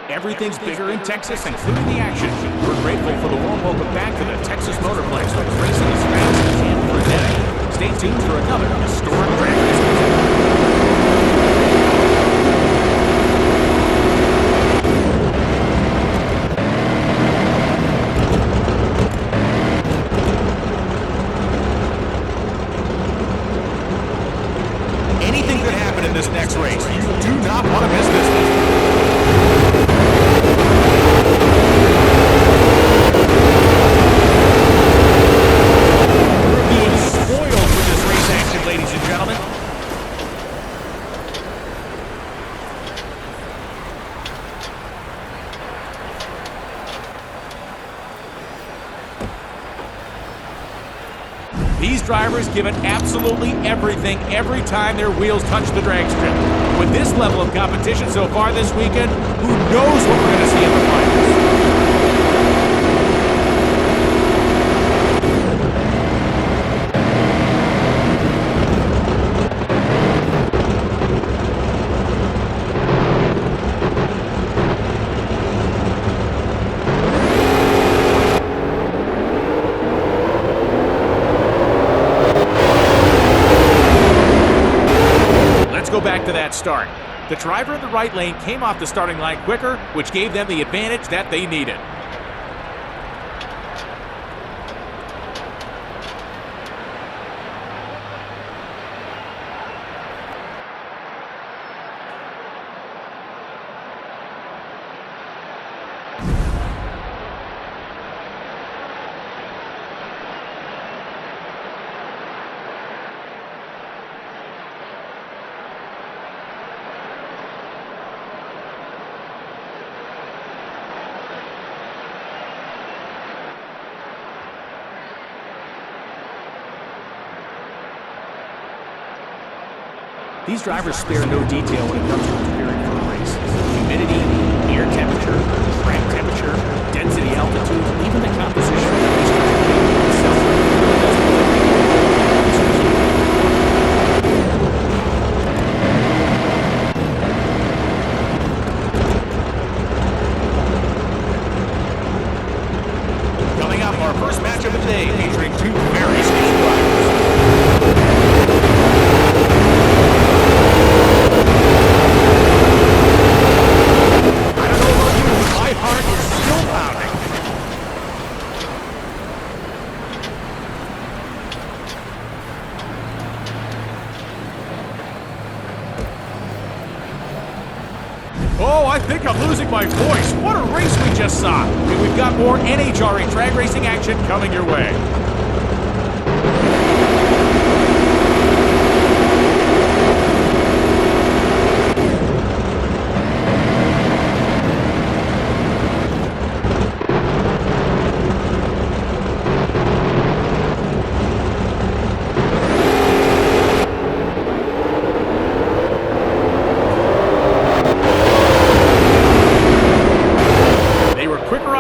Everything's bigger in Texas, including the action. We're grateful for the warm welcome back to the Texas Motorplex, where the racing is fast and frenetic. Stay tuned for another historic drag race. Anything could happen in this next race. You do not want to miss this one. Ladies and gentlemen, these drivers give it absolutely everything every time their wheels touch the drag strip. With this level of competition so far this weekend, who knows what we're going to see in the finals? Back to that start. The driver in the right lane came off the starting line quicker, which gave them the advantage that they needed. These drivers spare no detail when it comes to preparing for a race. Humidity, air temperature, track temperature, density, altitude, even the composition of the racetrack itself. Coming up, our first match of the day featuring two very skilled drivers. Oh, I think I'm losing my voice. What a race we just saw. And we've got more NHRA drag racing action coming your way.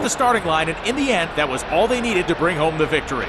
The starting line, and in the end, that was all they needed to bring home the victory.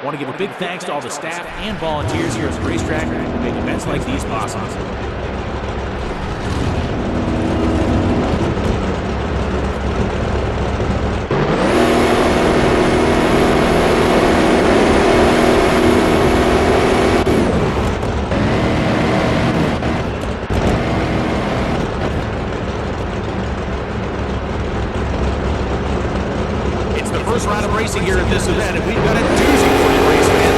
Want to give a big thanks to all the staff and volunteers here at the racetrack who make events like these possible. First round of racing here at this event, and we've got a doozy for you race fans.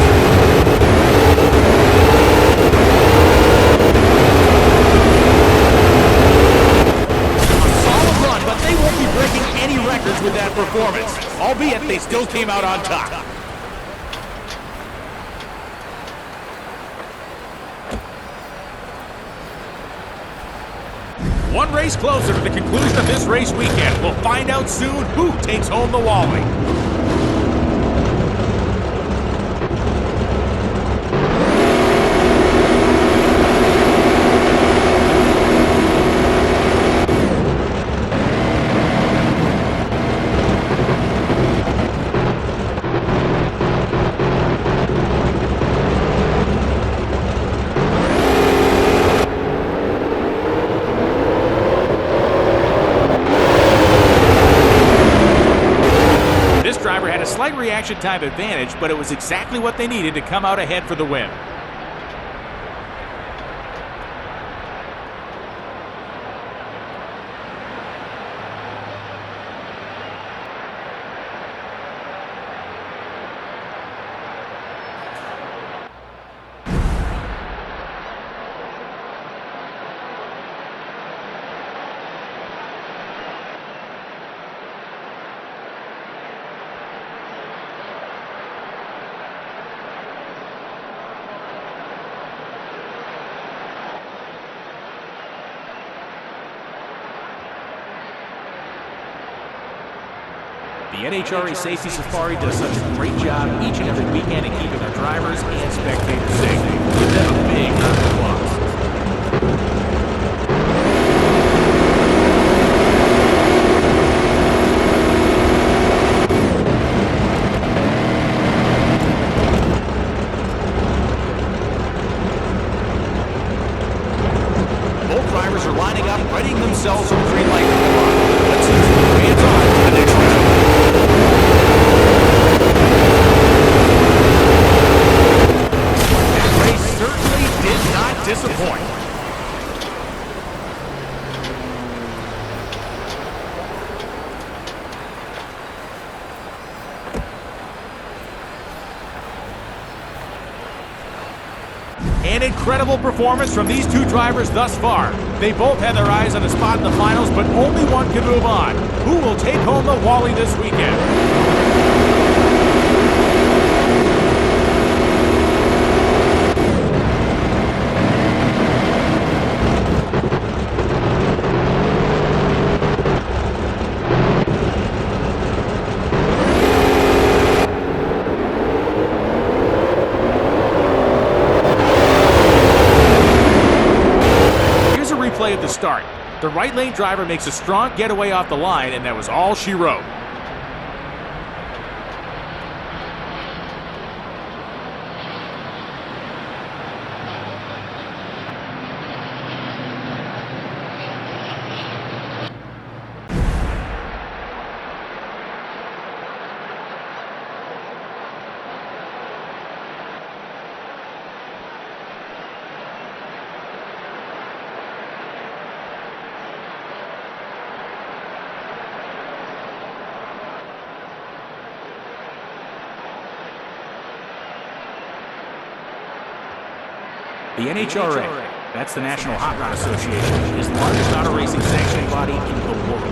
A solid run, but they won't be breaking any records with that performance, albeit they still came out on top. One race closer to the conclusion of this race weekend. We'll find out soon who takes home the Wally. Slight reaction time advantage, but it was exactly what they needed to come out ahead for the win. The NHRA Safety Safari does such a great job each and every weekend in keeping our drivers and spectators safe. Give them a big round of applause. Both drivers are lining up, readying themselves for the green light to come on. Let's see who hands on to the next round. Disappoint. An incredible performance from these two drivers thus far. They both had their eyes on a spot in the finals, but only one can move on. Who will take home the Wally this weekend? At the start. The right lane driver makes a strong getaway off the line, and that was all she wrote. The NHRA, that's the National Hot Rod Association, is the largest auto racing sanctioning body in the world.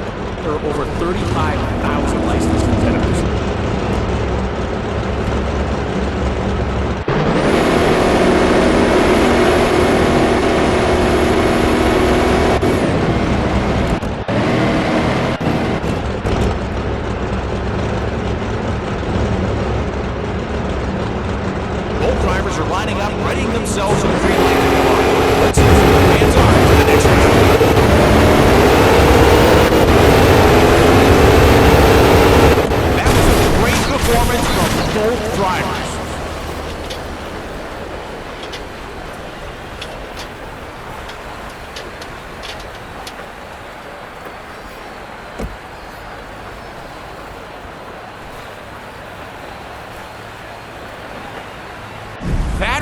There are over 35,000 licensed competitors. Both drivers are lining up, readying themselves for the green light to come on. Let's see who hands on to the next round. That was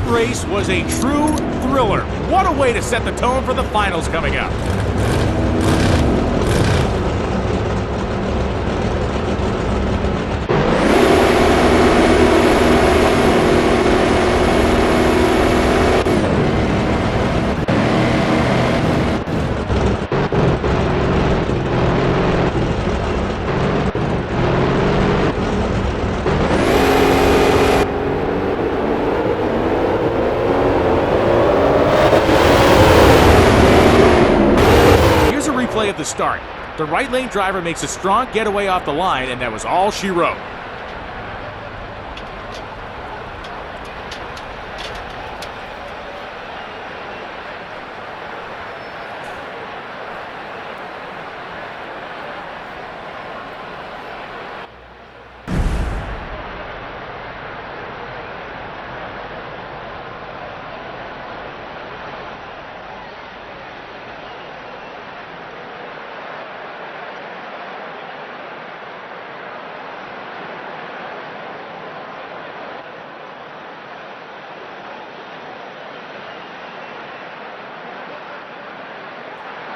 That race was a true thriller. What a way to set the tone for the finals coming up. At the start, the right lane driver makes a strong getaway off the line, and that was all she wrote.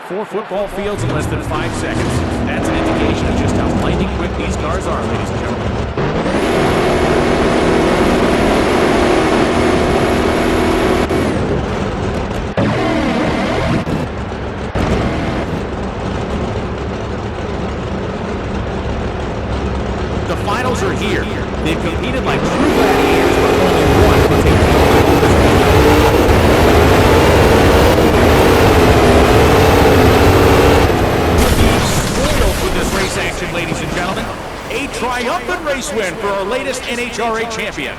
Four football fields in less than 5 seconds. That's an indication of just how lightning quick these cars are, ladies and gentlemen. The finals are here. They've competed like true gladiators, but only one can take the home this weekend. Action, ladies and gentlemen. A triumphant race win for our latest NHRA champion.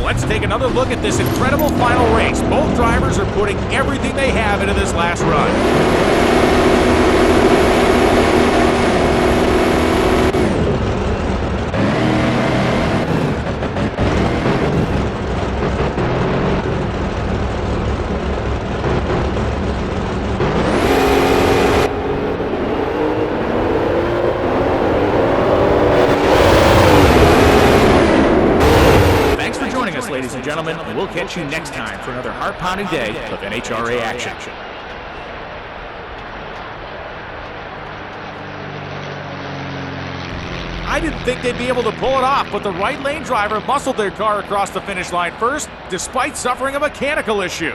Let's take another look at this incredible final race. Both drivers are putting everything they have into this last run. Ladies and gentlemen, and we'll catch you next time for another heart-pounding day of NHRA action. I didn't think they'd be able to pull it off, but the right lane driver muscled their car across the finish line first, despite suffering a mechanical issue.